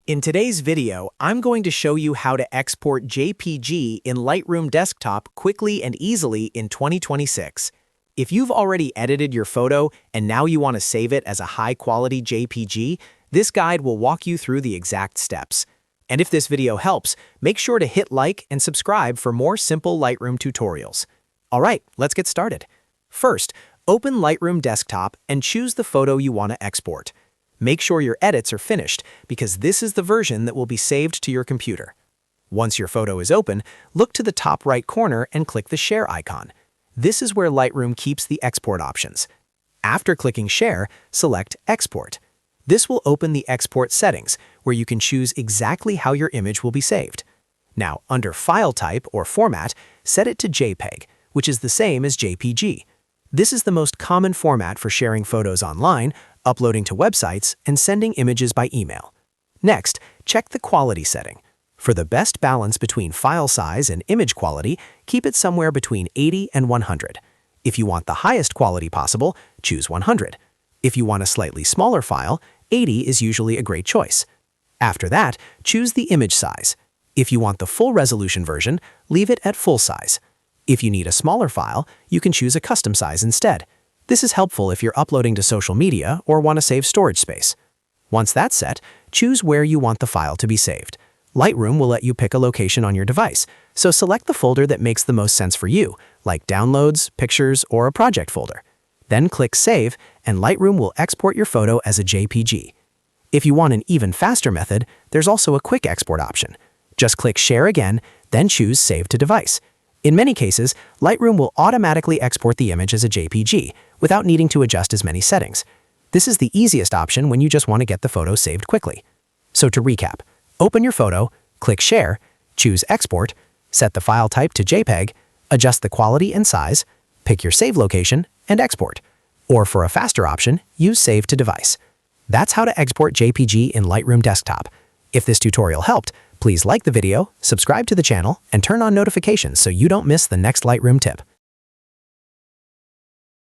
In today's video, I'm going to show you how to export JPG in Lightroom Desktop quickly and easily in 2026. If you've already edited your photo and now you want to save it as a high-quality JPG, this guide will walk you through the exact steps. And if this video helps, make sure to hit like and subscribe for more simple Lightroom tutorials. All right, let's get started. First, open Lightroom Desktop and choose the photo you want to export. Make sure your edits are finished because this is the version that will be saved to your computer. Once your photo is open, look to the top right corner and click the Share icon. This is where Lightroom keeps the export options. After clicking Share, select Export. This will open the export settings, where you can choose exactly how your image will be saved. Now, under File Type or Format, set it to JPEG, which is the same as JPG. This is the most common format for sharing photos online, uploading to websites, and sending images by email. Next, check the quality setting. For the best balance between file size and image quality, keep it somewhere between 80 and 100. If you want the highest quality possible, choose 100. If you want a slightly smaller file, 80 is usually a great choice. After that, choose the image size. If you want the full resolution version, leave it at full size. If you need a smaller file, you can choose a custom size instead. This is helpful if you're uploading to social media or want to save storage space. Once that's set, choose where you want the file to be saved. Lightroom will let you pick a location on your device, so select the folder that makes the most sense for you, like Downloads, Pictures, or a Project folder. Then click Save, and Lightroom will export your photo as a JPG. If you want an even faster method, there's also a quick export option. Just click Share again, then choose Save to Device. In many cases, Lightroom will automatically export the image as a JPG without needing to adjust as many settings. This is the easiest option when you just want to get the photo saved quickly. So to recap, open your photo, click Share, choose Export, set the file type to JPEG, adjust the quality and size, pick your save location, and export. Or for a faster option, use Save to Device. That's how to export JPG in Lightroom Desktop. If this tutorial helped, please like the video, subscribe to the channel, and turn on notifications so you don't miss the next Lightroom tip.